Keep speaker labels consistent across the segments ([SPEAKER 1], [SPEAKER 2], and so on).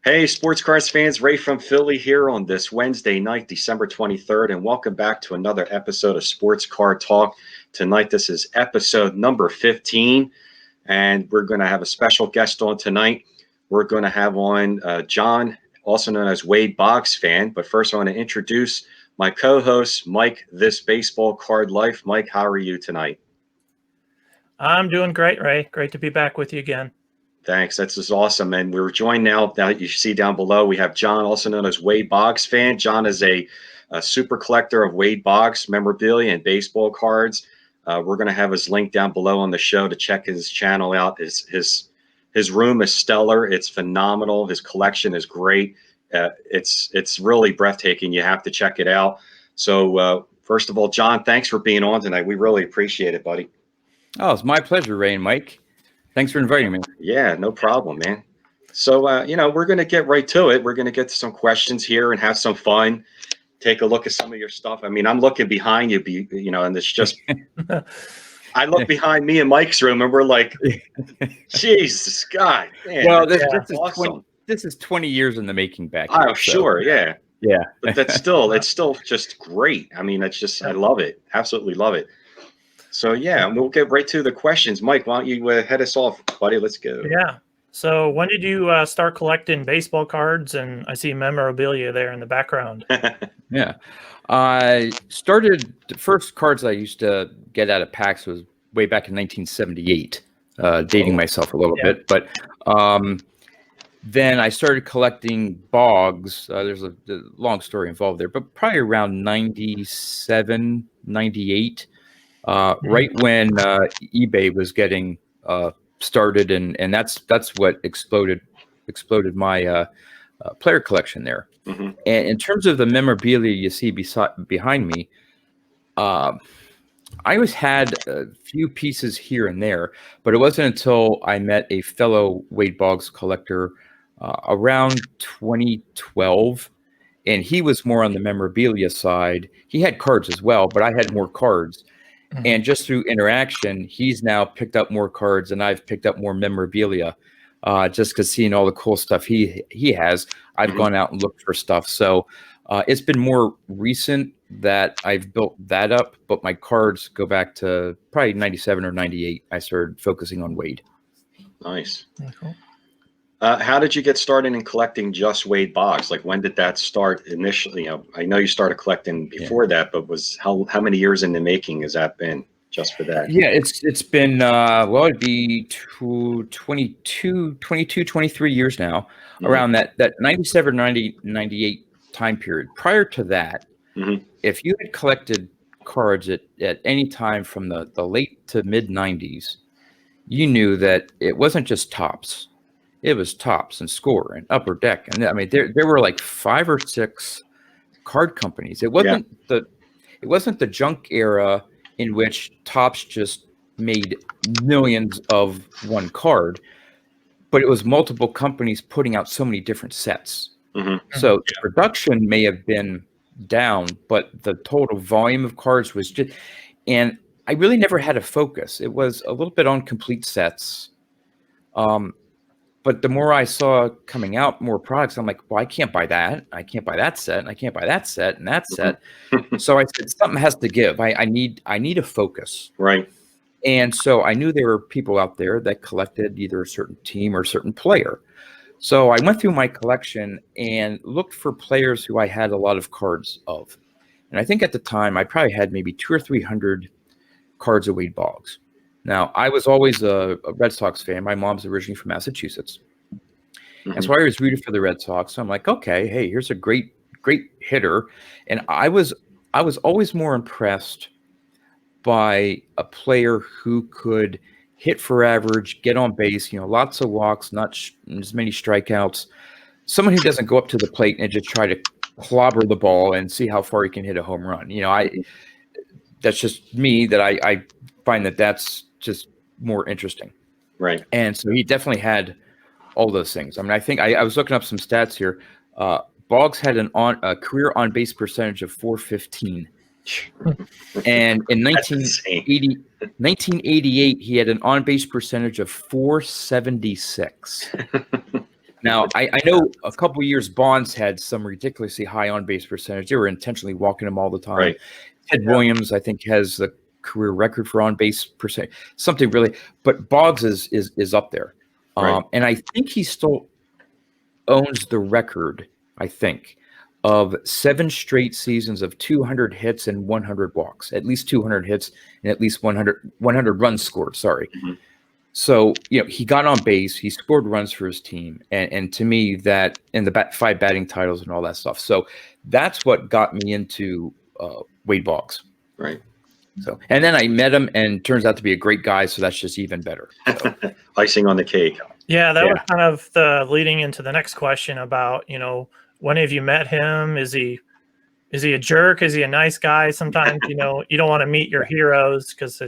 [SPEAKER 1] Hey, sports cards fans, Ray from Philly here on this Wednesday night, December 23rd, and welcome back to another episode of Sports Card Talk. Tonight, this is episode number 15, and we're going to have a special guest on tonight. We're going to have on John, also known as Wade Boggs fan. But first, I want to introduce my co-host, Mike, This Baseball Card Life. Mike, how are you tonight?
[SPEAKER 2] I'm doing great, Ray. Great to be back with you again.
[SPEAKER 1] Thanks. That's just awesome. And we're joined now you see down below, we have John, also known as Wade Boggs fan. John is a super collector of Wade Boggs memorabilia and baseball cards. We're going to have his link down below on the show to check his channel out. His room is stellar. It's phenomenal. His collection is great. It's really breathtaking. You have to check it out. So first of all, John, thanks for being on tonight. We really appreciate it, buddy.
[SPEAKER 3] Oh, it's my pleasure, Ray and Mike. Thanks for inviting me.
[SPEAKER 1] Yeah, no problem, man. So, we're going to get right to it. We're going to get to some questions here and have some fun. Take a look at some of your stuff. I mean, I'm looking behind you, and it's just, I look behind me in Mike's room and we're like, Jesus, God. Man,
[SPEAKER 3] well, this is
[SPEAKER 1] awesome.
[SPEAKER 3] This is 20 years in the making back.
[SPEAKER 1] Oh, sure. Yeah.
[SPEAKER 3] Yeah.
[SPEAKER 1] But it's still just great. I mean, I love it. Absolutely love it. So, yeah, we'll get right to the questions. Mike, why don't you head us off, buddy? Let's go.
[SPEAKER 2] Yeah. So when did you start collecting baseball cards? And I see memorabilia there in the background.
[SPEAKER 3] Yeah. I started, the first cards I used to get out of packs was way back in 1978, dating myself a little bit. But then I started collecting Boggs. There's a long story involved there, but probably around 97, 98. Right when eBay was getting started, and that's what exploded my player collection there. Mm-hmm. And in terms of the memorabilia you see behind me, I always had a few pieces here and there, but it wasn't until I met a fellow Wade Boggs collector around 2012, and he was more on the memorabilia side. He had cards as well, but I had more cards. And just through interaction, he's now picked up more cards, and I've picked up more memorabilia. Just because seeing all the cool stuff he has, I've gone out and looked for stuff. So it's been more recent that I've built that up, but my cards go back to probably 97 or 98. I started focusing on Wade.
[SPEAKER 1] Nice.
[SPEAKER 2] Cool.
[SPEAKER 1] How did you get started in collecting just Wade Boggs? Like, when did that start initially? I know you started collecting before that, but how many years in the making has that been just for that?
[SPEAKER 3] Yeah, it's been, it'd be 22, 23 years now, around that 97, 90, 98 time period. Prior to that, if you had collected cards at any time from the late to mid 90s, you knew that it wasn't just Topps. It was Topps and Score and Upper Deck, and I mean there were like 5 or 6 card companies. It wasn't the junk era in which Topps just made millions of one card, but it was multiple companies putting out so many different sets. So the production may have been down, but the total volume of cards was just, and I really never had a focus. It was a little bit on complete sets. But the more I saw coming out, more products, I'm like, well, I can't buy that. I can't buy that set, and I can't buy that set and that set. So I said, something has to give. I need a focus.
[SPEAKER 1] Right.
[SPEAKER 3] And so I knew there were people out there that collected either a certain team or a certain player. So I went through my collection and looked for players who I had a lot of cards of. And I think at the time, I probably had maybe 200 or 300 cards of Wade Boggs. Now, I was always a Red Sox fan. My mom's originally from Massachusetts. And so I was rooting for the Red Sox. So I'm like, okay, hey, here's a great hitter. And I was always more impressed by a player who could hit for average, get on base, lots of walks, not as many strikeouts. Someone who doesn't go up to the plate and just try to clobber the ball and see how far he can hit a home run. That's just me, that I find that's just more interesting.
[SPEAKER 1] Right.
[SPEAKER 3] And so he definitely had all those things. I mean, I think I was looking up some stats here. Boggs had a career on base percentage of .415. And in 1988, he had an on base percentage of .476. Now, I know a couple of years Bonds had some ridiculously high on-base percentage. They were intentionally walking him all the time.
[SPEAKER 1] Right.
[SPEAKER 3] Ted Williams, I think, has the career record for on-base percent. Something really, but Boggs is up there.
[SPEAKER 1] Right.
[SPEAKER 3] And I think he still owns the record, I think, of 7 straight seasons of 200 hits and 100 walks, at least 200 hits and at least 100 runs scored. Sorry.
[SPEAKER 1] Mhm.
[SPEAKER 3] So, he got on base, he scored runs for his team. And to me, that and the 5 batting titles and all that stuff. So that's what got me into Wade Boggs.
[SPEAKER 1] Right.
[SPEAKER 3] So, and then I met him and turns out to be a great guy. So that's just even better. So.
[SPEAKER 1] Icing on the cake.
[SPEAKER 2] Yeah, that was kind of the leading into the next question about, when have you met him? Is he a jerk? Is he a nice guy? Sometimes, you don't want to meet your heroes because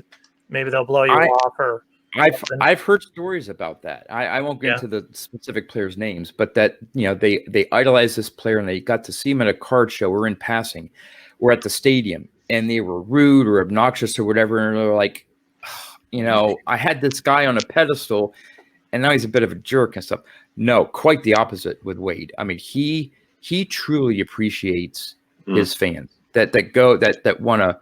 [SPEAKER 2] maybe they'll blow you off. Or
[SPEAKER 3] I've heard stories about that. I won't get into the specific players' names, but that they idolize this player and they got to see him at a card show or in passing, or at the stadium, and they were rude or obnoxious or whatever, and they're like, I had this guy on a pedestal, and now he's a bit of a jerk and stuff. No, quite the opposite with Wade. I mean, he truly appreciates his fans that want to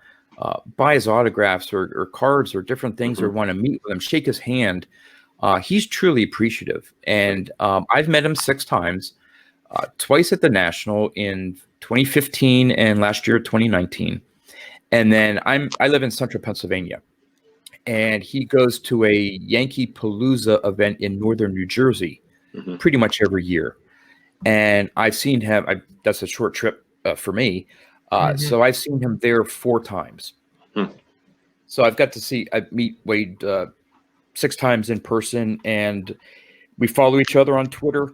[SPEAKER 3] buy his autographs or cards or different things, or want to meet with him, shake his hand. He's truly appreciative. And I've met him 6 times, twice at the National in 2015 and last year, 2019. And then I live in central Pennsylvania, and he goes to a Yankee Palooza event in northern New Jersey pretty much every year. And I've seen him. That's a short trip for me. So I've seen him there 4 times. So I've got to meet Wade 6 times in person, and we follow each other on Twitter.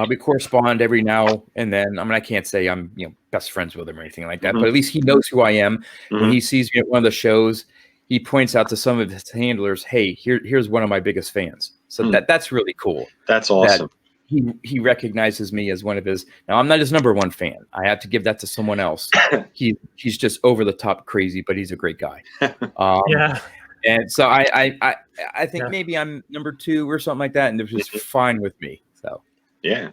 [SPEAKER 3] We correspond every now and then. I mean, I can't say I'm best friends with him or anything like that, but at least he knows who I am. When he sees me at one of the shows, he points out to some of his handlers, "Hey, here's one of my biggest fans." So that's really cool.
[SPEAKER 1] That's awesome.
[SPEAKER 3] He recognizes me as one of his. Now, I'm not his number 1 fan. I have to give that to someone else. He's just over the top crazy, but he's a great guy. And so I think maybe I'm number 2 or something like that, and it was just fine with me. So
[SPEAKER 2] yeah.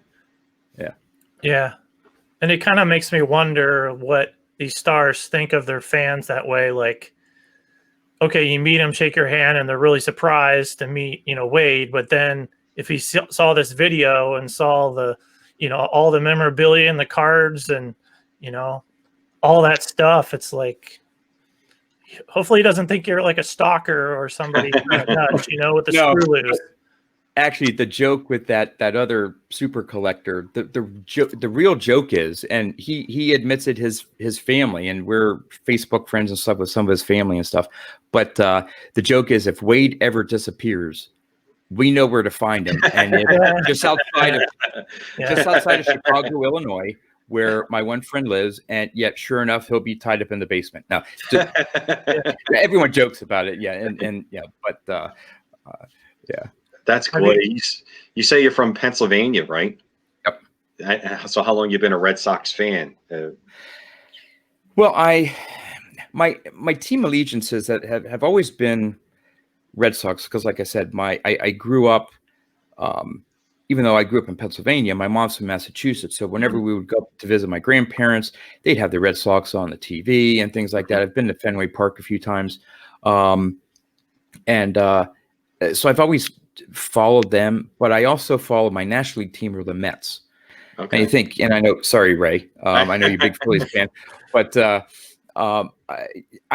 [SPEAKER 2] And it kind of makes me wonder what these stars think of their fans that way. Like, okay, you meet them, shake your hand, and they're really surprised to meet, Wade. But then if he saw this video and saw the, all the memorabilia and the cards and, all that stuff, it's like, hopefully he doesn't think you're like a stalker or somebody nuts, with the screw loose.
[SPEAKER 3] Actually, the joke with that other super collector, the real joke is, and he admits it, his family, and we're Facebook friends and stuff with some of his family and stuff. But the joke is, if Wade ever disappears, we know where to find him, and it's just outside of Chicago, Illinois, where my one friend lives. And yet, sure enough, he'll be tied up in the basement. Now, everyone jokes about it, but
[SPEAKER 1] That's great. You say you're from Pennsylvania, right? Yep. So how long you been a Red Sox fan?
[SPEAKER 3] Well, my team allegiances that have always been Red Sox, because like I said, I grew up, even though I grew up in Pennsylvania, my mom's from Massachusetts. So whenever we would go to visit my grandparents, they'd have the Red Sox on the TV and things like that. I've been to Fenway Park a few times. So I've always followed them, but I also follow my National League team, or the Mets. Okay. And you think, and I know, sorry, Ray, I know you're a big Phillies fan, but I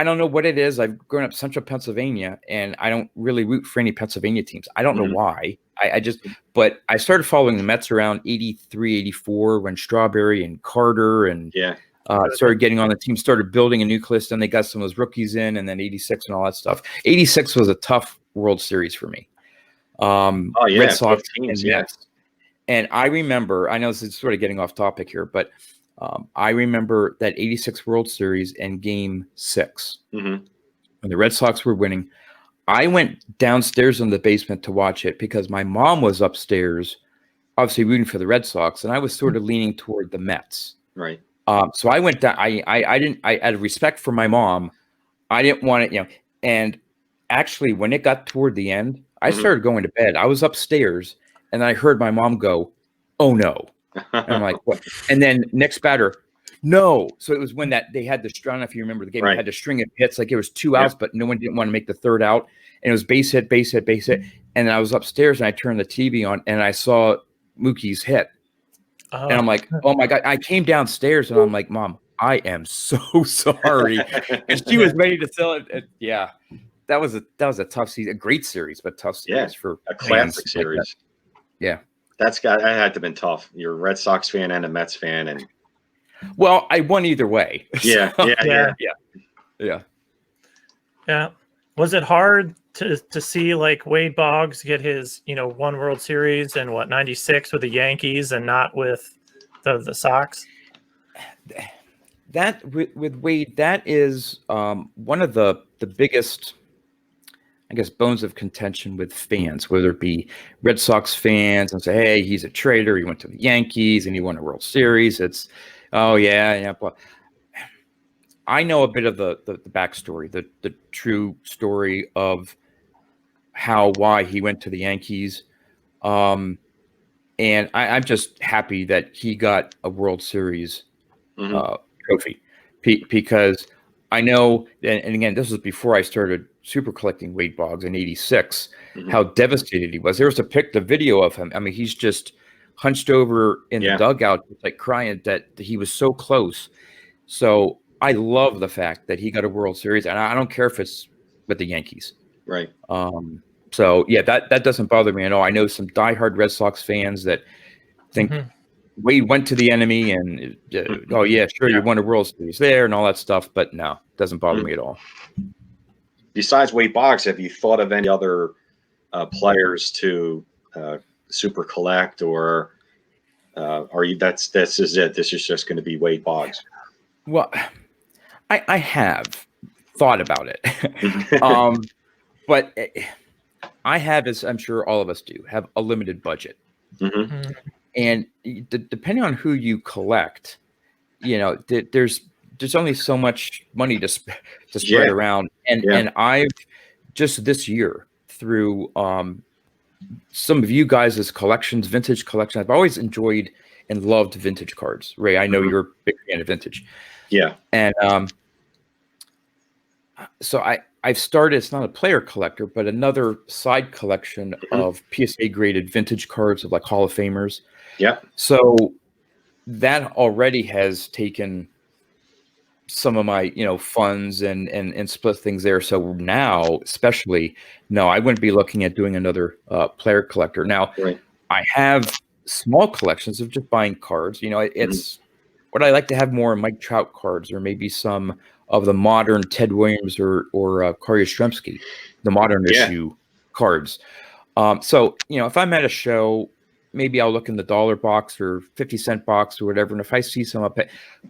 [SPEAKER 3] don't know what it is. I've grown up central Pennsylvania, and I don't really root for any Pennsylvania teams. I don't know why. But I started following the Mets around 83, 84 when Strawberry and Carter and started getting on the team, started building a nucleus. Then they got some of those rookies in, and then 86 and all that stuff. 86 was a tough World Series for me. Red Sox teams, and Mets. And I remember, I know this is sort of getting off topic here, but I remember that 86 World Series and Game 6 when the Red Sox were winning. I went downstairs in the basement to watch it because my mom was upstairs, obviously rooting for the Red Sox, and I was sort of leaning toward the Mets.
[SPEAKER 1] Right.
[SPEAKER 3] So I went down. I out of respect for my mom, I didn't want it, And actually, when it got toward the end, I started going to bed. I was upstairs, And I heard my mom go, "Oh no." And I'm like, "What?" And then next batter, no. So it was when that they had the string. I don't know if you remember the game. They
[SPEAKER 1] Right.
[SPEAKER 3] had the string of hits. Like it was 2 outs, but no one didn't want to make the third out. And it was base hit, base hit, base hit. And I was upstairs and I turned the TV on and I saw Mookie's hit. And I'm like, oh my God. I came downstairs and I'm like, Mom, I am so sorry. And she was ready to sell it. And yeah. That was a tough season, a great series, but tough series for
[SPEAKER 1] a classic series.
[SPEAKER 3] Like yeah.
[SPEAKER 1] That had to have been tough. You're a Red Sox fan and a Mets fan, and
[SPEAKER 3] well, I won either way.
[SPEAKER 1] Yeah,
[SPEAKER 3] so,
[SPEAKER 1] yeah.
[SPEAKER 2] Was it hard to see like Wade Boggs get his, one World Series in 96 with the Yankees and not with the Sox?
[SPEAKER 3] That with Wade, that is one of the biggest, I guess, bones of contention with fans, whether it be Red Sox fans and say, hey, he's a traitor. He went to the Yankees and he won a World Series. It's, oh, yeah. But I know a bit of the backstory, the true story of why he went to the Yankees. And I'm just happy that he got a World Series trophy because I know, and again, this was before I started super collecting Wade Boggs in '86, how devastated he was. There was the video of him. I mean, he's just hunched over in the dugout, like crying that he was so close. So I love the fact that he got a World Series, and I don't care if it's with the Yankees.
[SPEAKER 1] Right.
[SPEAKER 3] So yeah, that doesn't bother me at all. I know some diehard Red Sox fans that think Wade went to the enemy and oh yeah, sure, you won a World Series there and all that stuff, but no, it doesn't bother me at all.
[SPEAKER 1] Besides Wade Boggs, have you thought of any other players to super collect, or are you this is it? This is just going to be Wade Boggs?
[SPEAKER 3] Well, I have thought about it, but I have, as I'm sure all of us do, have a limited budget. And depending on who you collect, there's only so much money to spread around. And I've just this year through some of you guys' collections, vintage collections, I've always enjoyed and loved vintage cards. Ray, I know you're a big fan of vintage.
[SPEAKER 1] Yeah.
[SPEAKER 3] And so I've started, it's not a player collector, but another side collection of PSA graded vintage cards of like Hall of Famers.
[SPEAKER 1] Yeah.
[SPEAKER 3] So that already has taken some of my, funds and split things there. So now, especially, no, I wouldn't be looking at doing another player collector. Now, I have small collections of just buying cards. It's what I like to have more Mike Trout cards, or maybe some of the modern Ted Williams or Corey Yastrzemski, the modern issue cards. So, if I'm at a show, maybe I'll look in the dollar box or 50-cent box or whatever. And if I see some up,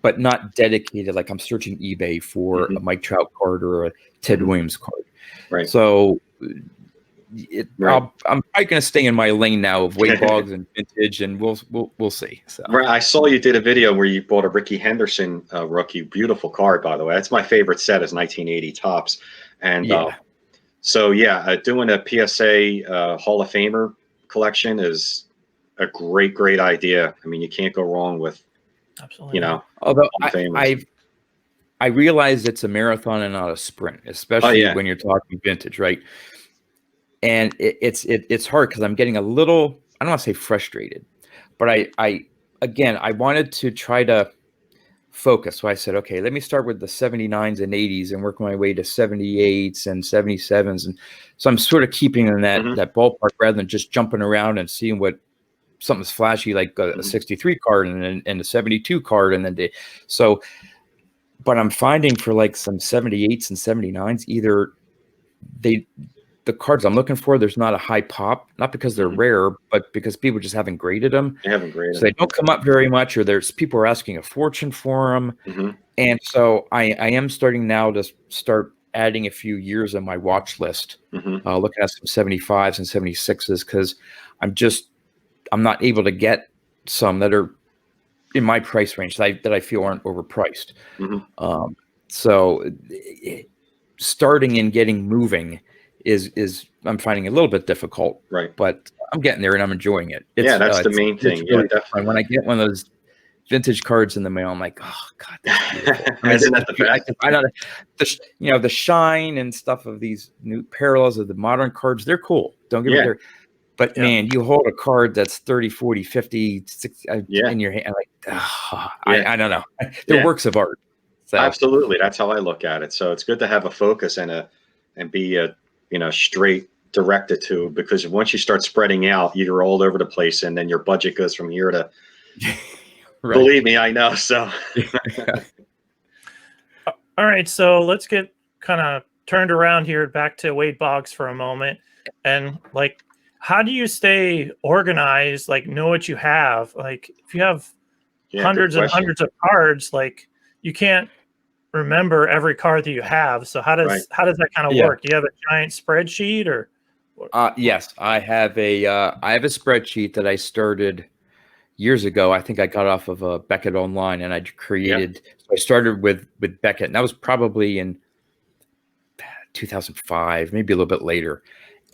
[SPEAKER 3] but not dedicated, like I'm searching eBay for a Mike Trout card or a Ted Williams card.
[SPEAKER 1] Right.
[SPEAKER 3] So I'm probably going to stay in my lane now of Wade Boggs and vintage, and we'll see. So.
[SPEAKER 1] Right. I saw you did a video where you bought a Ricky Henderson rookie. Beautiful card, by the way. That's my favorite set, is 1980 Topps. And doing a PSA Hall of Famer collection is a great idea. I mean, you can't go wrong with,
[SPEAKER 3] although I realize it's a marathon and not a sprint, especially when you're talking vintage, right? And it's hard because I'm getting a little, I don't want to say frustrated, but I wanted to try to focus. So I said, okay, let me start with the 79s and 80s and work my way to 78s and 77s. And so I'm sort of keeping in that ballpark rather than just jumping around and seeing what something's flashy, like a 63 card and a 72 card. And then but I'm finding for like some 78s and 79s, either the cards I'm looking for, there's not a high pop, not because they're rare, but because people just haven't graded them.
[SPEAKER 1] They haven't graded.
[SPEAKER 3] So they don't come up very much, or there's people are asking a fortune for them. And so I am starting now to start adding a few years on my watch list, looking at some 75s and 76s, because I'm not able to get some that are in my price range that I feel aren't overpriced. So starting and getting moving is I'm finding a little bit difficult,
[SPEAKER 1] Right.
[SPEAKER 3] but I'm getting there and I'm enjoying it.
[SPEAKER 1] Yeah, that's the main thing.
[SPEAKER 3] It's
[SPEAKER 1] Yeah,
[SPEAKER 3] really
[SPEAKER 1] definitely.
[SPEAKER 3] fun. When I get one of those vintage cards in the mail, I'm like, oh God, that's beautiful. I mean,
[SPEAKER 1] Isn't that the best?
[SPEAKER 3] I don't the shine and stuff of these new parallels of the modern cards. They're cool. Don't get me there. But man, you hold a card that's 30, 40, 50, 60 in your hand. Like, I don't know. They're works of art. So.
[SPEAKER 1] Absolutely. That's how I look at it. So it's good to have a focus and be straight directed to, because once you start spreading out, you're all over the place, and then your budget goes from here to
[SPEAKER 3] Right.
[SPEAKER 1] Believe me, I know. So
[SPEAKER 2] all right, so let's get kind of turned around here back to Wade Boggs for a moment. And like, how do you stay organized, like know what you have? Like if you have hundreds and hundreds of cards, like you can't remember every card that you have. So how does that kind of work? Do you have a giant spreadsheet or?
[SPEAKER 3] Yes, I have a spreadsheet that I started years ago. I think I got off of Beckett Online, and I created. So I started with Beckett, and that was probably in 2005, maybe a little bit later.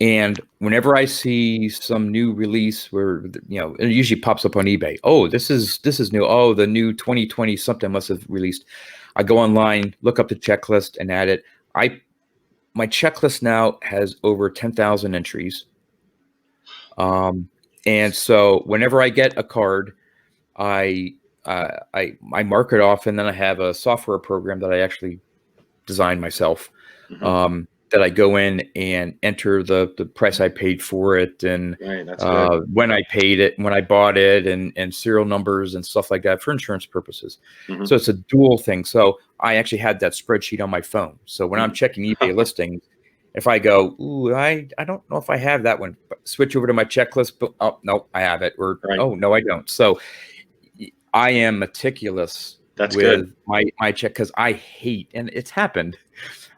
[SPEAKER 3] And whenever I see some new release, where it usually pops up on eBay. Oh, this is new. Oh, the new 2020 something must have released. I go online, look up the checklist, and add it. My checklist now has over 10,000 entries. And so whenever I get a card, I mark it off, and then I have a software program that I actually designed myself. That I go in and enter the price I paid for it, and when I paid it, when I bought it, and serial numbers and stuff like that for insurance purposes. So it's a dual thing. So I actually had that spreadsheet on my phone. So when I'm checking eBay listings, if I go, ooh, I don't know if I have that one, switch over to my checklist, but oh no, I have it, or oh no, I don't. So I am meticulous with my check, because I hate, and it's happened.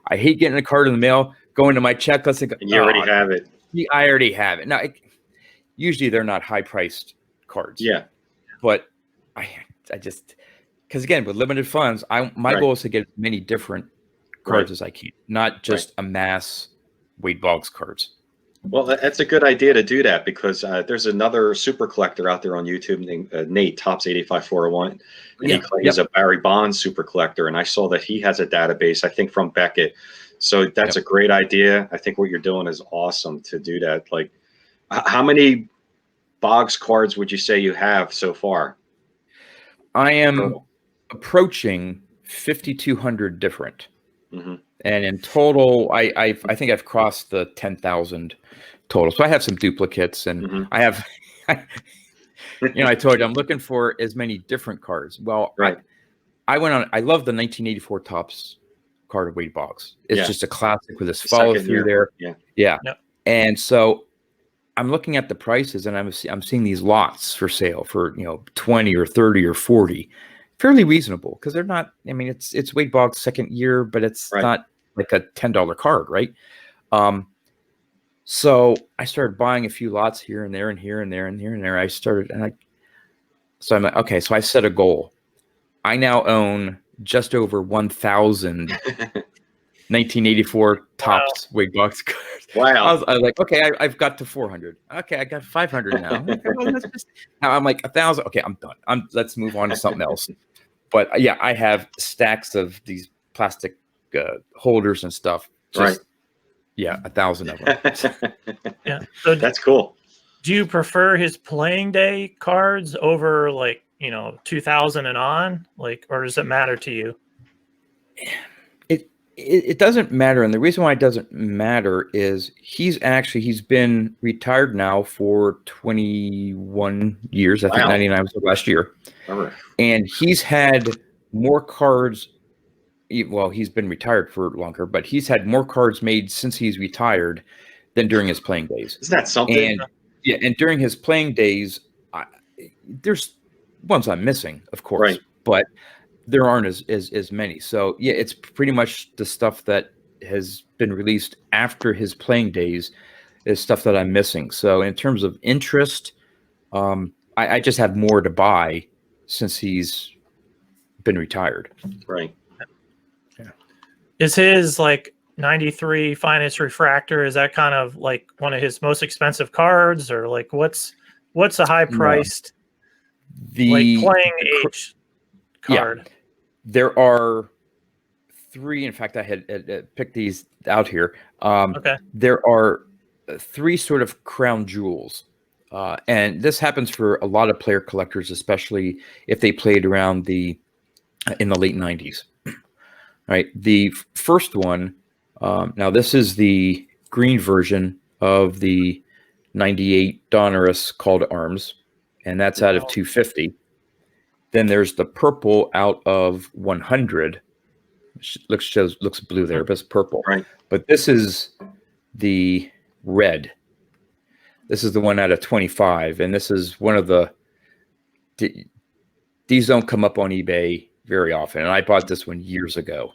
[SPEAKER 3] I hate getting a card in the mail, going to my checklist, and go,
[SPEAKER 1] you already have it.
[SPEAKER 3] I already have it. Now, usually they're not high-priced cards.
[SPEAKER 1] Yeah.
[SPEAKER 3] But I just, because again, with limited funds, my goal is to get as many different cards as I can, not just amass Wade Boggs cards.
[SPEAKER 1] Well, that's a good idea to do that, because there's another super collector out there on YouTube named Nate, Tops 85401. And he's a Barry Bonds super collector. And I saw that he has a database, I think, from Beckett. So that's a great idea. I think what you're doing is awesome to do that. Like, how many Boggs cards would you say you have so far?
[SPEAKER 3] I am approaching 5,200 different. And in total, I think I've crossed the 10,000 total. So I have some duplicates, and I have, I told you I'm looking for as many different cards. Well, I went on. I love the 1984 Topps card of Wade Boggs. It's just a classic with this follow through there. Yeah. And so I'm looking at the prices, and I'm seeing these lots for sale for 20 or 30 or 40. Fairly reasonable, because they're not. I mean, it's Wade Boggs' second year, but it's not like a $10 card, right? So I started buying a few lots here and there and here and there and here and there. So I'm like, okay. So I set a goal. I now own just over 1,000 1984 Topps Wade Boggs cards.
[SPEAKER 1] Wow!
[SPEAKER 3] I was like, okay, I've got to 400. Okay, I got 500 now. Okay, well, now I'm like 1,000. Okay, I'm done. Let's move on to something else. But yeah, I have stacks of these plastic holders and stuff. Yeah, 1,000 of them.
[SPEAKER 2] Yeah, so
[SPEAKER 1] that's cool.
[SPEAKER 2] Do you prefer his playing day cards over 2000 and on, or does it matter to you?
[SPEAKER 3] It doesn't matter, and the reason why it doesn't matter is he's been retired now for 21 years. I think 99 was the last year, and he's had more cards. Well, he's been retired for longer, but he's had more cards made since he's retired than during his playing days.
[SPEAKER 1] Isn't that something?
[SPEAKER 3] And during his playing days, there's ones I'm missing, of course, but there aren't as many. So yeah, it's pretty much the stuff that has been released after his playing days is stuff that I'm missing. So in terms of interest, I just have more to buy since he's been retired.
[SPEAKER 1] Right.
[SPEAKER 2] Yeah. Is his 93 finest refractor, is that kind of like one of his most expensive cards, or like what's a high priced like playing age card?
[SPEAKER 3] There are three. In fact, I had picked these out here.
[SPEAKER 2] Okay.
[SPEAKER 3] There are three sort of crown jewels. And this happens for a lot of player collectors, especially if they played around in the late 90s. Right. The first one, now this is the green version of the 98 Donruss Call to Arms, and that's out of 250. Then there's the purple out of 100. Looks blue there, but it's purple.
[SPEAKER 1] Right.
[SPEAKER 3] But this is the red. This is the one out of 25, and this is one of these don't come up on eBay very often, and I bought this one years ago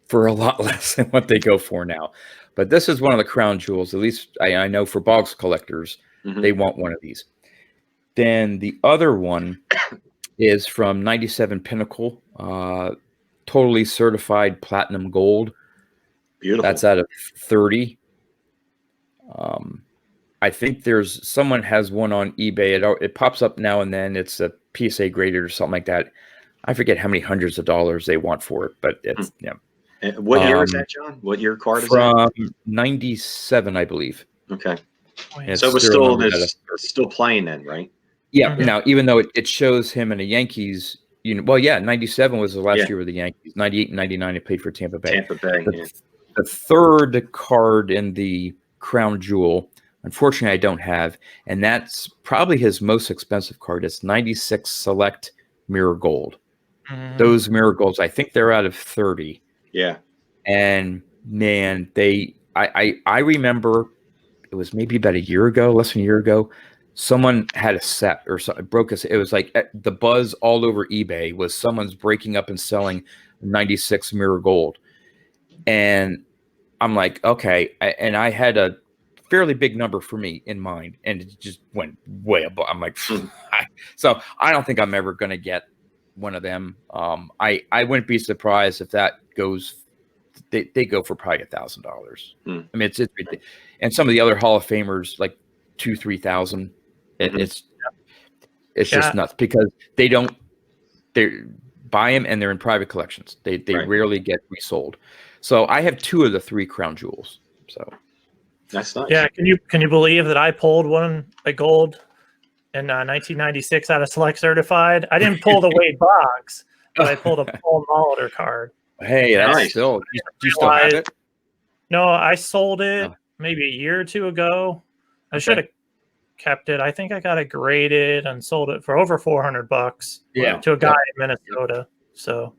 [SPEAKER 3] for a lot less than what they go for now. But this is one of the crown jewels. At least I know for Boggs collectors, they want one of these. Then the other one is from 97 Pinnacle, totally certified platinum gold.
[SPEAKER 1] Beautiful.
[SPEAKER 3] That's out of 30. I think someone has one on eBay. It pops up now and then. It's a PSA graded or something like that. I forget how many hundreds of dollars they want for it, but it's
[SPEAKER 1] And what year is that, John? What year card is
[SPEAKER 3] from
[SPEAKER 1] that?
[SPEAKER 3] 97, I believe.
[SPEAKER 1] Okay.
[SPEAKER 3] And
[SPEAKER 1] So it was still playing then, right?
[SPEAKER 3] Yeah. Now, even though it shows him in a Yankees, 97 was the last year with the Yankees. 98 and 99, it played for Tampa Bay. The third card in the crown jewel, unfortunately, I don't have, and that's probably his most expensive card. It's 96 Select Mirror Gold. Those Mirror Golds, I think they're out of 30.
[SPEAKER 1] Yeah.
[SPEAKER 3] And man, I remember it was maybe about less than a year ago, someone had a set or something, it was like the buzz all over eBay was someone's breaking up and selling 96 Mirror Gold. And I'm like, okay. And I had a fairly big number for me in mind, and it just went way above. I'm like, so I don't think I'm ever going to get one of them. I wouldn't be surprised if that goes. They go for probably $1,000. I mean, it's and some of the other Hall of Famers like 2,000-3,000. It's just nuts because they buy them and they're in private collections. They rarely get resold. So I have two of the three crown jewels. So
[SPEAKER 1] that's nice.
[SPEAKER 2] Yeah, can you believe that I pulled a gold in 1996 out of Select Certified? I didn't pull the Wade Boggs, but I pulled a Paul Molitor card.
[SPEAKER 3] Hey, that's nice. Do you still have it?
[SPEAKER 2] No, I sold it maybe a year or two ago. I should have kept it. I think I got it graded and sold it for over $400 to a guy in Minnesota. So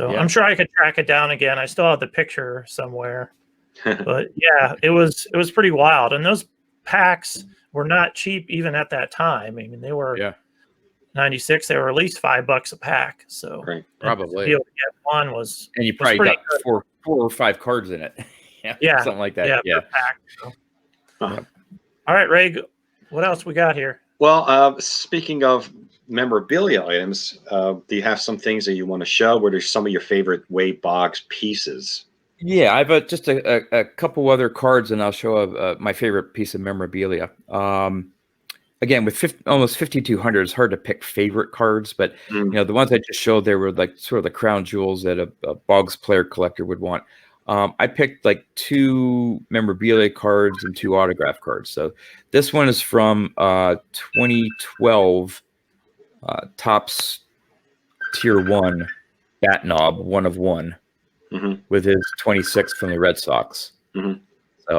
[SPEAKER 2] I'm sure I could track it down again. I still have the picture somewhere. But yeah, it was pretty wild. And those packs were not cheap even at that time. I mean, they were 96, they were at least $5 a pack. So
[SPEAKER 3] probably
[SPEAKER 2] to be able to get one was,
[SPEAKER 3] and you probably got four or five cards in it. Something like that.
[SPEAKER 2] Per pack, so. All right, Ray, what else we got here?
[SPEAKER 1] Well, speaking of memorabilia items, do you have some things that you want to show? What are some of your favorite Wade Boggs pieces?
[SPEAKER 3] Yeah, I've just a couple other cards, and I'll show my favorite piece of memorabilia. Again, with almost 5,200, it's hard to pick favorite cards, but the ones I just showed there were like sort of the crown jewels that a Boggs player collector would want. I picked like 2 memorabilia cards and 2 autograph cards. So this one is from 2012 Topps Tier 1 Bat Knob, 1 of 1, with his 26 from the Red Sox. So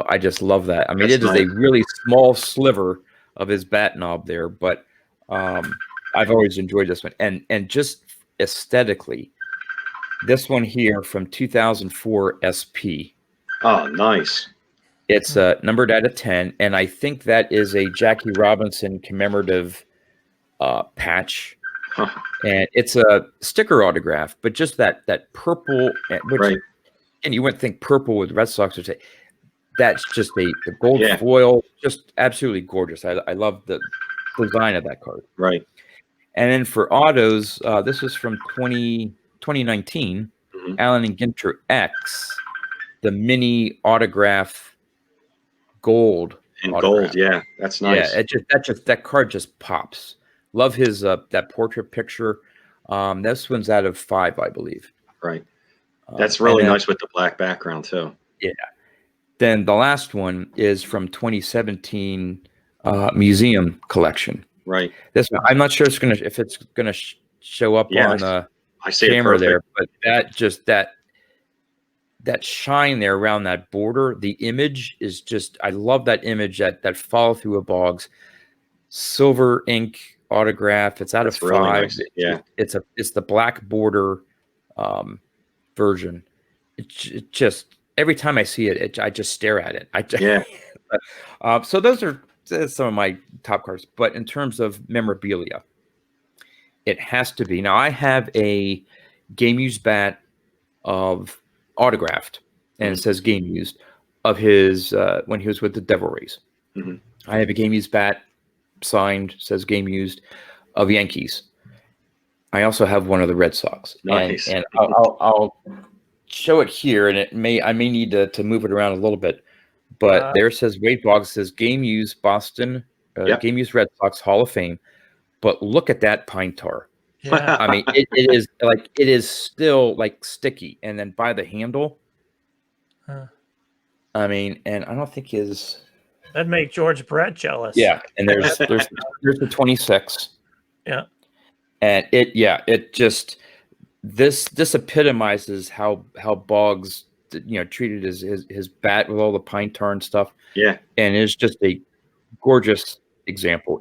[SPEAKER 3] I just love that. I mean, it is a really small sliver of his bat knob there, but I've always enjoyed this one. And just aesthetically, this one here from 2004 SP.
[SPEAKER 1] Oh, nice.
[SPEAKER 3] It's numbered out of 10, and I think that is a Jackie Robinson commemorative patch. And it's a sticker autograph, but just that purple, and you wouldn't think purple with Red Sox would say. That's just the gold foil, just absolutely gorgeous. I love the design of that card.
[SPEAKER 1] Right.
[SPEAKER 3] And then for autos, this was from 2019. Allen and Ginter X, the mini autograph gold.
[SPEAKER 1] And
[SPEAKER 3] autograph.
[SPEAKER 1] gold, yeah, that's nice.
[SPEAKER 3] Yeah, that card just pops. Love his that portrait picture. This one's out of 5, I believe.
[SPEAKER 1] Right. That's really
[SPEAKER 3] then,
[SPEAKER 1] nice with the black background too.
[SPEAKER 3] Yeah. Then the last one is from 2017 museum collection.
[SPEAKER 1] Right.
[SPEAKER 3] This one, I'm not sure if it's gonna show up on the
[SPEAKER 1] I see
[SPEAKER 3] camera
[SPEAKER 1] it
[SPEAKER 3] there, but that shine there around that border, the image is just, I love that image, that follow through of Boggs. Silver ink autograph. It's out of 5.
[SPEAKER 1] Really nice. Yeah.
[SPEAKER 3] It's the black border version. It just, every time I see it, I just stare at it. So those are some of my top cards. But in terms of memorabilia, it has to be. Now, I have a game used bat of autographed, and it says game used, of his when he was with the Devil Rays. I have a game used bat signed, says game used, of Yankees. I also have one of the Red Sox.
[SPEAKER 1] Nice.
[SPEAKER 3] And I'll show it here, and I may need to move it around a little bit. But there it says Wade Boggs, says game used Boston, game used Red Sox Hall of Fame. But look at that pine tar.
[SPEAKER 2] Yeah.
[SPEAKER 3] I mean, it is still like sticky, and then by the handle. I mean, and I don't think
[SPEAKER 2] that'd make George Brett jealous.
[SPEAKER 3] Yeah, and there's the 26.
[SPEAKER 2] Yeah.
[SPEAKER 3] And it just this epitomizes how Boggs treated his bat with all the pine tar and stuff.
[SPEAKER 1] Yeah.
[SPEAKER 3] And it's just a gorgeous example.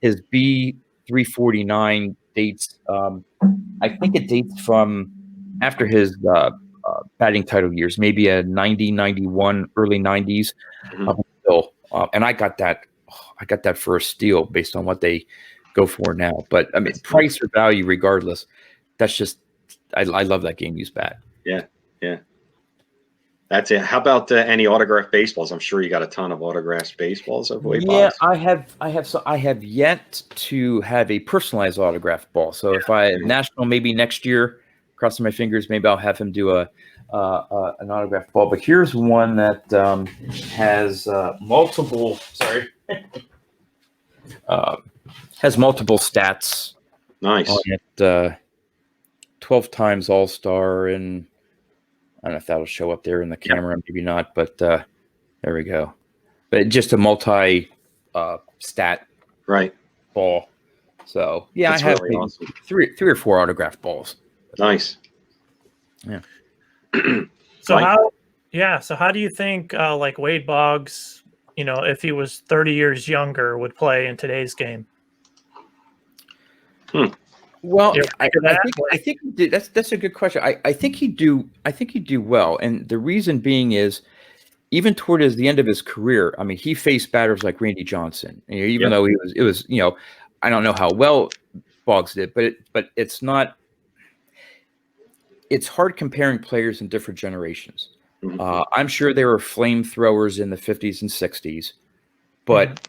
[SPEAKER 3] His B349 dates, I think it dates from after his batting title years, maybe a 90, 91, early 90s. And I got that for a steal based on what they go for now. But I mean, price or value, regardless, that's just, I love that game used bat.
[SPEAKER 1] Yeah. That's it. How about any autographed baseballs? I'm sure you got a ton of autographed bases of Wade Boggs.
[SPEAKER 3] Yeah, I have yet to have a personalized autograph ball. So if national, maybe next year, crossing my fingers, maybe I'll have him do an autograph ball. But here's one that has multiple. Sorry, has multiple stats.
[SPEAKER 1] Nice.
[SPEAKER 3] On it, 12 times All-Star, and I don't know if that'll show up there in the camera, maybe not, but there we go. But just a multi stat ball. So yeah, that's I have really awesome. three or 4 autographed balls.
[SPEAKER 1] Nice.
[SPEAKER 3] Yeah.
[SPEAKER 2] So how do you think like Wade Boggs, if he was 30 years younger, would play in today's game?
[SPEAKER 3] Well, I think that's a good question. I think he'd do well, and the reason being is, even toward the end of his career, I mean, he faced batters like Randy Johnson. Even though it was I don't know how well Boggs did, but it's not. It's hard comparing players in different generations. I'm sure there were flamethrowers in the 50s and 60s, but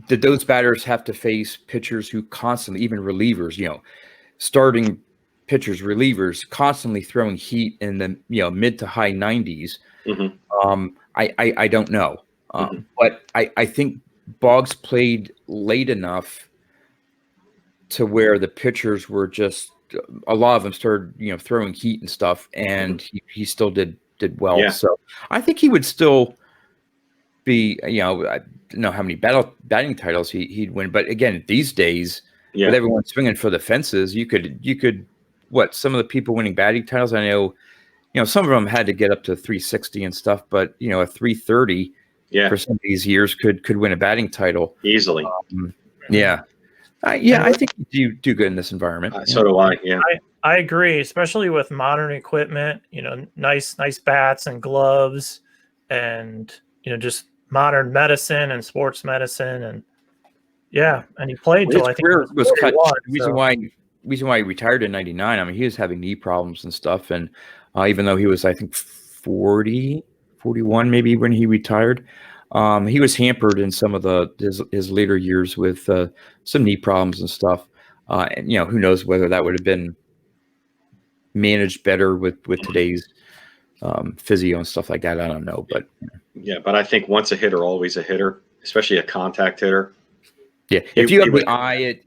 [SPEAKER 3] did those batters have to face pitchers who constantly, even relievers, starting pitchers, relievers, constantly throwing heat in the mid to high 90s? I don't know, but I think Boggs played late enough to where the pitchers were just, a lot of them started throwing heat and stuff, and he still did well. Yeah. So I think he would still be, I don't know how many batting titles he'd win, but again, these days, with everyone swinging for the fences, you could some of the people winning batting titles, I know, some of them had to get up to 360 and stuff, but a 330 for some of these years could win a batting title
[SPEAKER 1] easily.
[SPEAKER 3] I think you do good in this environment.
[SPEAKER 1] So do I. Yeah,
[SPEAKER 2] I agree, especially with modern equipment. Nice bats and gloves, and just modern medicine and sports medicine, and and he played till I think
[SPEAKER 3] career was cut. Reason why he retired in '99. I mean, he was having knee problems and stuff, and even though he was, I think, 40, 41 maybe when he retired. He was hampered in some of his later years with some knee problems and stuff. And who knows whether that would have been managed better with today's physio and stuff like that. I don't know, but
[SPEAKER 1] Yeah, but I think once a hitter, always a hitter, especially a contact hitter.
[SPEAKER 3] yeah, if you have the eye,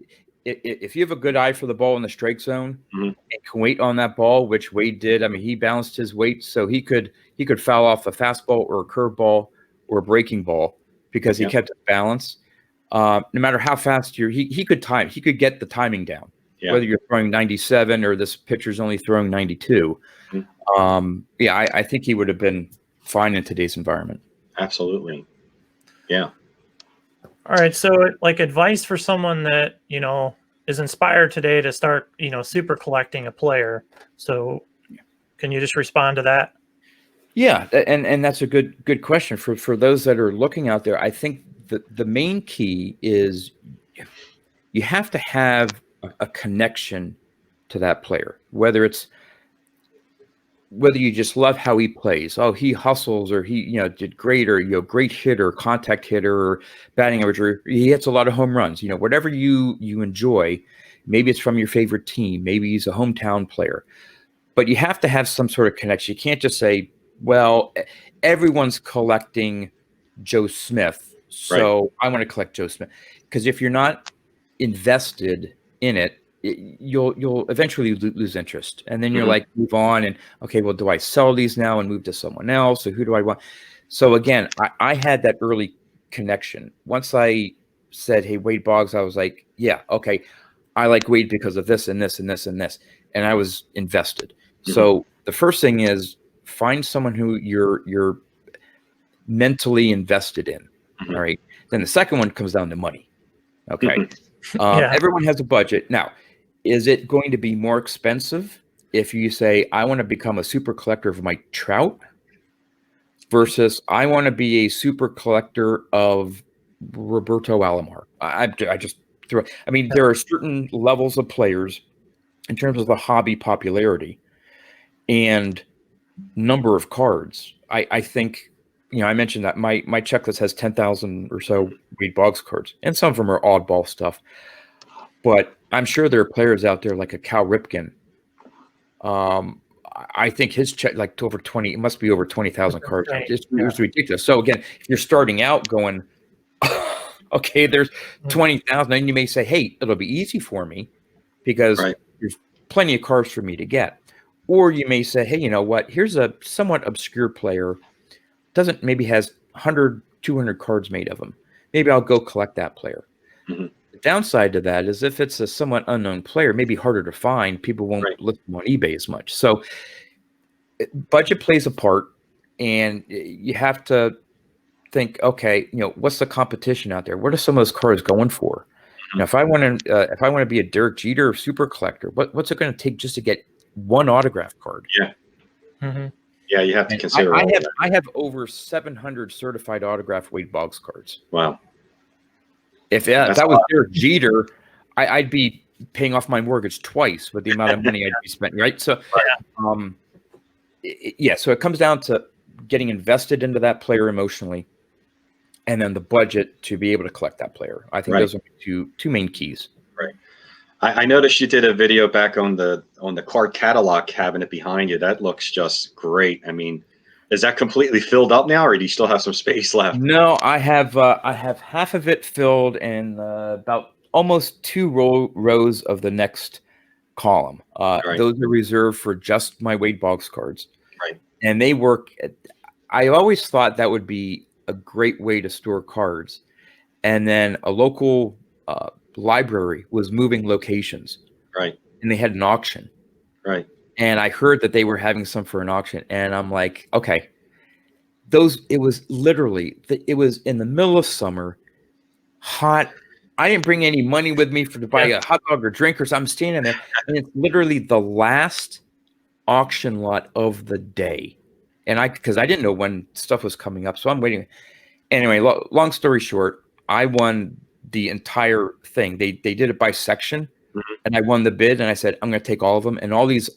[SPEAKER 3] if you have a good eye for the ball in the strike zone and can wait on that ball, which Wade did. I mean, he balanced his weight so he could foul off a fastball or a curveball or a breaking ball because he kept his balance. No matter how fast he could time, he could get the timing down. Yeah. Whether you're throwing 97 or this pitcher's only throwing 92. I think he would have been fine in today's environment.
[SPEAKER 1] Absolutely. Yeah.
[SPEAKER 2] All right. So like advice for someone that, is inspired today to start, super collecting a player. So can you just respond to that?
[SPEAKER 3] Yeah. And that's a good question for those that are looking out there. I think the main key is you have to have a connection to that player, whether you just love how he plays. Oh, he hustles, or he, did great, or, great hitter, contact hitter, or batting average, or he hits a lot of home runs, whatever you enjoy. Maybe it's from your favorite team. Maybe he's a hometown player, but you have to have some sort of connection. You can't just say, well, everyone's collecting Joe Smith, so I want to collect Joe Smith. Because if you're not invested in it, you'll eventually lose interest, and then you're like, move on, and okay, well, do I sell these now and move to someone else, or who do I want? So again, I had that early connection. Once I said, hey, Wade Boggs, I was like, yeah, okay, I like Wade because of this and this and this and this, and I was invested. So the first thing is find someone who you're mentally invested in. All right. Then the second one comes down to money. Okay. Everyone has a budget. Now, is it going to be more expensive if you say, I want to become a super collector of Mike Trout versus I want to be a super collector of Roberto Alomar? I just throw it. I mean, there are certain levels of players in terms of the hobby popularity and number of cards. I think, I mentioned that my checklist has 10,000 or so Wade Boggs cards, and some of them are oddball stuff. But I'm sure there are players out there like a Cal Ripken. I think his check like over 20. It must be over 20,000 cards. It was ridiculous. So again, if you're starting out going, okay, there's 20,000, then you may say, hey, it'll be easy for me because there's plenty of cards for me to get. Or you may say, hey, you know what? Here's a somewhat obscure player. Maybe has 100, 200 cards made of him. Maybe I'll go collect that player. The downside to that is if it's a somewhat unknown player, maybe harder to find, people won't look on eBay as much. So budget plays a part, and you have to think, okay, what's the competition out there? What are some of those cards going for? Now, if I want to be a Derek Jeter super collector, what's it going to take just to get one autograph card?
[SPEAKER 1] Yeah, you have to consider.
[SPEAKER 3] I have over 700 certified autographed Wade Boggs cards.
[SPEAKER 1] Wow.
[SPEAKER 3] If that was Derek Jeter, I'd be paying off my mortgage twice with the amount of money I'd be spending, right? So, so it comes down to getting invested into that player emotionally, and then the budget to be able to collect that player. I think those are two main keys.
[SPEAKER 1] Right. I noticed you did a video back on the card catalog cabinet behind you. That looks just great. I mean, is that completely filled up now, or do you still have some space left?
[SPEAKER 3] No, I have half of it filled, and about almost two rows of the next column. Those are reserved for just my Wade Boggs cards.
[SPEAKER 1] Right.
[SPEAKER 3] And they work. I always thought that would be a great way to store cards, and then a local library was moving locations, and they had an auction, and I heard that they were having some for an auction, and I'm like, okay, it was in the middle of summer, hot. I didn't bring any money with me to buy a hot dog or drink, or so I'm standing there, and it's literally the last auction lot of the day, and because I didn't know when stuff was coming up, so I'm waiting. Anyway, long story short, I won the entire thing. They did it by section, and I won the bid, and I said, I'm going to take all of them. And all these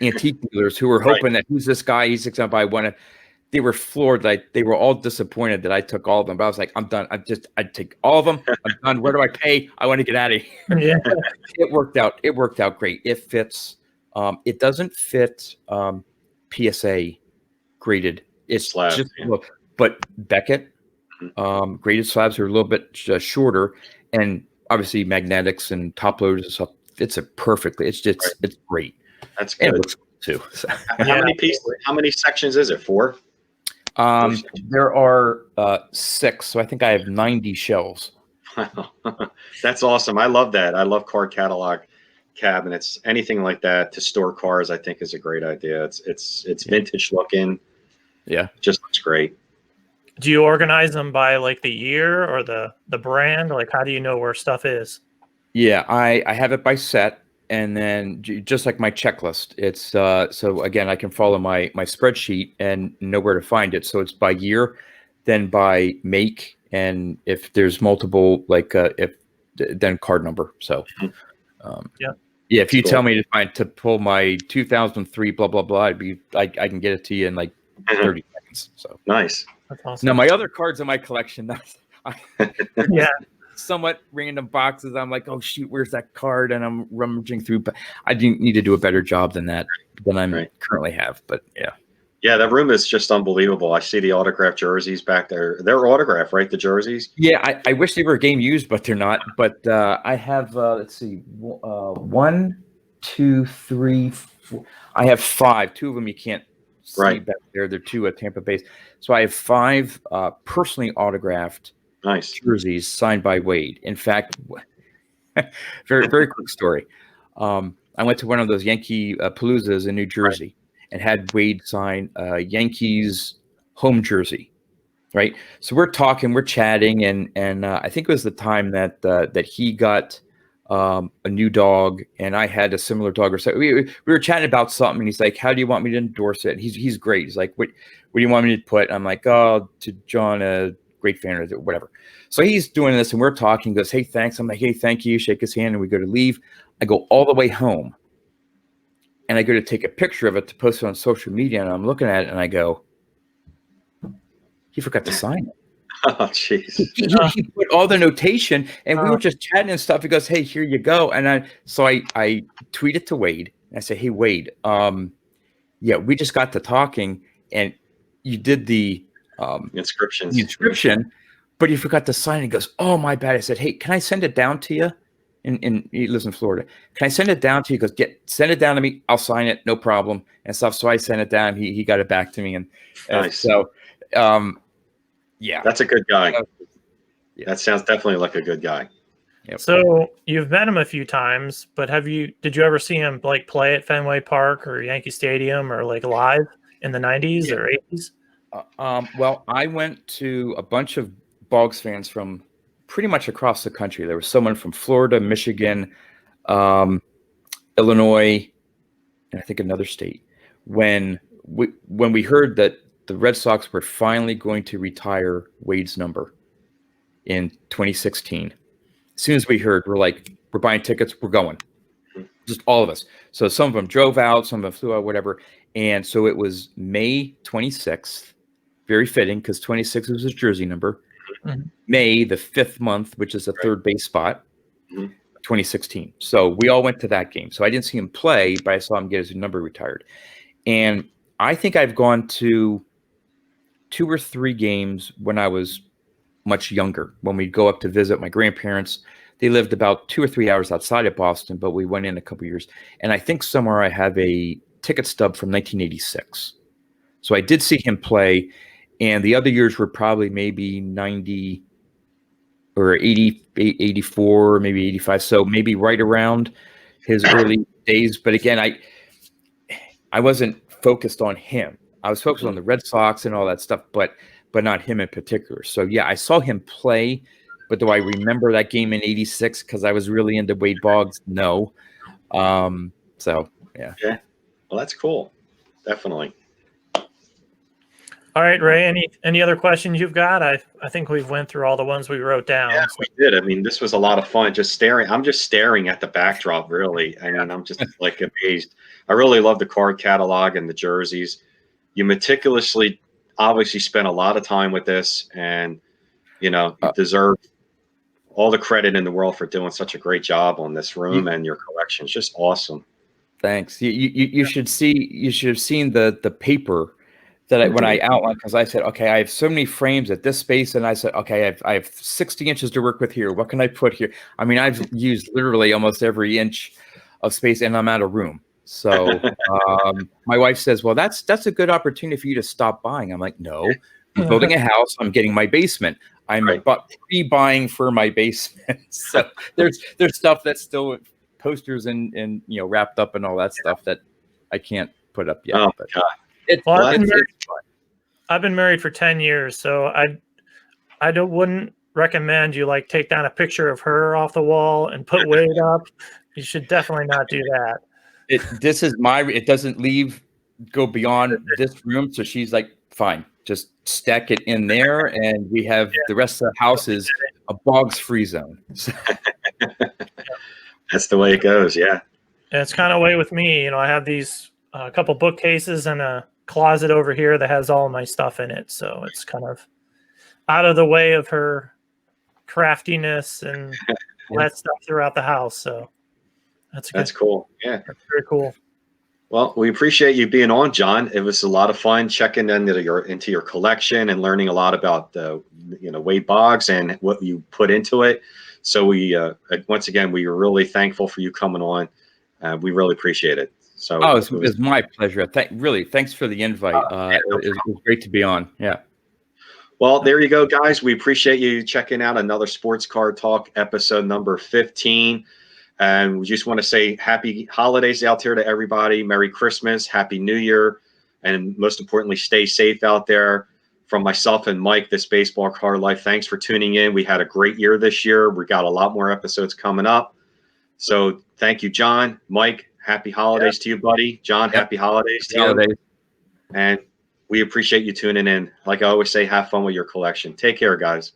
[SPEAKER 3] antique dealers who were hoping that who's this guy? He's going to buy one. They were floored. They were all disappointed that I took all of them. But I was like, I'm done. I'd take all of them. I'm done. Where do I pay? I want to get out of here. It worked out. It worked out great. It fits. It doesn't fit PSA graded. It's
[SPEAKER 1] Slab,
[SPEAKER 3] just
[SPEAKER 1] yeah.
[SPEAKER 3] but Beckett graded slabs are a little bit shorter, and obviously magnetics and top loaders and stuff. It's a perfectly. It's just
[SPEAKER 1] Right.
[SPEAKER 3] it's great,
[SPEAKER 1] That's
[SPEAKER 3] and
[SPEAKER 1] good.
[SPEAKER 3] it looks cool too. So.
[SPEAKER 1] How many pieces? How many sections is it? Four?
[SPEAKER 3] There are 6, so I think I have 90 shelves.
[SPEAKER 1] That's awesome. I love that. I love card catalog cabinets. Anything like that to store cars, I think, is a great idea. It's vintage looking.
[SPEAKER 3] Yeah,
[SPEAKER 1] Just looks great.
[SPEAKER 2] Do you organize them by like the year or the brand? Like, how do you know where stuff is?
[SPEAKER 3] yeah. I have it by set, and then just like my checklist, it's so again I can follow my spreadsheet and know where to find it. So it's by year, then by make, and if there's multiple, like if then card number. So
[SPEAKER 2] Yeah.
[SPEAKER 3] yeah. If
[SPEAKER 1] That's
[SPEAKER 3] you tell
[SPEAKER 1] cool.
[SPEAKER 3] me to pull my 2003 blah blah blah, I can get it to you in like 30 seconds. So
[SPEAKER 1] Nice.
[SPEAKER 2] That's awesome.
[SPEAKER 3] now my other cards in my collection,
[SPEAKER 2] Yeah.
[SPEAKER 3] somewhat random boxes. I'm like, oh shoot, where's that card? And I'm rummaging through, but I do need to do a better job than I'm
[SPEAKER 1] Right.
[SPEAKER 3] currently have. But yeah.
[SPEAKER 1] Yeah, that room is just unbelievable. I see the autographed jerseys back there. They're autographed, right? The jerseys.
[SPEAKER 3] Yeah, I wish they were game used, but they're not. But I have let's see, 1, 2, 3, 4. I have 5. 2 of them you can't see
[SPEAKER 1] Right.
[SPEAKER 3] back there. They're 2 at Tampa Bay. So I have 5 personally autographed
[SPEAKER 1] Nice.
[SPEAKER 3] jerseys signed by Wade. In fact, very very quick story. I went to one of those Yankee Paloozas in New Jersey and had Wade sign Yankees home jersey. Right. So we're talking, we're chatting, and I think it was the time that he got a new dog, and I had a similar dog. Or so we were chatting about something, and he's like, "How do you want me to endorse it?" And he's great. He's like, "What do you want me to put?" I'm like, "Oh, to John, a great fan, or whatever." So he's doing this, and we're talking. He goes, "Hey, thanks." I'm like, "Hey, thank you." Shake his hand, and we go to leave. I go all the way home, and I go to take a picture of it to post it on social media, and I'm looking at it, and I go, he forgot to sign it.
[SPEAKER 1] Oh, jeez.
[SPEAKER 3] He put all the notation, and we were just chatting and stuff. He goes, "Hey, here you go." And I tweeted to Wade. And I said, "Hey, Wade, yeah, we just got to talking, and you did the
[SPEAKER 1] Inscriptions.
[SPEAKER 3] inscription, but you forgot to sign it." He goes, "Oh, my bad." I said, "Hey, can I send it down to you?" And he lives in Florida. "Can I send it down to you?" He goes, send it down to me. I'll sign it, no problem, and stuff. So I sent it down. He got it back to me, and
[SPEAKER 1] Nice.
[SPEAKER 3] so. Yeah,
[SPEAKER 1] That's a good guy.
[SPEAKER 3] Yeah.
[SPEAKER 1] That sounds definitely like a good guy.
[SPEAKER 3] Yep.
[SPEAKER 2] So you've met him a few times, but did you ever see him like play at Fenway Park or Yankee Stadium or like live in the 90s or 80s?
[SPEAKER 3] Well, I went to a bunch of Boggs fans from pretty much across the country. There was someone from Florida, Michigan, Illinois, and I think another state. When we heard that the Red Sox were finally going to retire Wade's number in 2016, as soon as we heard, we're like, we're buying tickets, we're going. Just all of us. So some of them drove out, some of them flew out, whatever. And so it was May 26th, very fitting because 26 was his jersey number.
[SPEAKER 2] Mm-hmm.
[SPEAKER 3] May, the 5th month, which is the third base spot, 2016. So we all went to that game. So I didn't see him play, but I saw him get his number retired. And I think I've gone to 2 or 3 games when I was much younger, when we'd go up to visit my grandparents. They lived about 2 or 3 hours outside of Boston, but we went in a couple years. And I think somewhere I have a ticket stub from 1986. So I did see him play, and the other years were probably maybe 90 or 80, 84, maybe 85. So maybe right around his early days. But again, I wasn't focused on him. I was focused on the Red Sox and all that stuff, but not him in particular. So yeah, I saw him play, but do I remember that game in '86 because I was really into Wade Boggs? No. So yeah.
[SPEAKER 1] Yeah. Well, that's cool. Definitely.
[SPEAKER 2] All right, Ray. Any other questions you've got? I think we've went through all the ones we wrote down.
[SPEAKER 1] Yeah, we did. I mean, this was a lot of fun. Just staring. I'm just staring at the backdrop. Really. I mean, I'm just like amazed. I really love the card catalog and the jerseys. You meticulously, obviously, spent a lot of time with this, and you deserve all the credit in the world for doing such a great job on this room and your collection. It's just awesome.
[SPEAKER 3] Thanks. You should see. You should have seen the paper that when I outlined, because I said, okay, I have so many frames at this space, and I said, okay, I have 60 inches to work with here. What can I put here? I mean, I've used literally almost every inch of space, and I'm out of room. So my wife says, well, that's a good opportunity for you to stop buying. I'm like, no, I'm building a house. I'm getting my basement. I'm pre-buying for my basement. So there's stuff that's still posters and wrapped up and all that stuff that I can't put up yet.
[SPEAKER 1] Oh,
[SPEAKER 3] but
[SPEAKER 1] God.
[SPEAKER 3] it's fun.
[SPEAKER 2] I've been married for 10 years, so I wouldn't recommend you like take down a picture of her off the wall and put Wade up. You should definitely not do that.
[SPEAKER 3] It doesn't go beyond this room. So she's like, fine, just stack it in there. And we have the rest of the house is a Boggs free zone. So.
[SPEAKER 1] That's the way it goes. Yeah.
[SPEAKER 2] And it's kind of way with me. I have these a couple bookcases and a closet over here that has all of my stuff in it. So it's kind of out of the way of her craftiness and all that stuff throughout the house. So that's
[SPEAKER 1] cool. Yeah.
[SPEAKER 2] That's very cool.
[SPEAKER 1] Well, we appreciate you being on, John. It was a lot of fun checking into your collection and learning a lot about Wade Boggs and what you put into it. So we once again, we are really thankful for you coming on. We really appreciate it. So
[SPEAKER 3] it was my pleasure. Thanks for the invite. It was great to be on. Yeah.
[SPEAKER 1] Well, there you go, guys. We appreciate you checking out another Sports Card Talk episode number 15. And we just want to say happy holidays out there to everybody. Merry Christmas, Happy New Year, and most importantly, stay safe out there. From myself and Mike, this Baseball Card Life, thanks for tuning in. We had a great year this year. We got a lot more episodes coming up. So thank you, John. Mike, happy holidays to you, buddy. John, happy holidays to you. And we appreciate you tuning in. Like I always say, have fun with your collection. Take care, guys.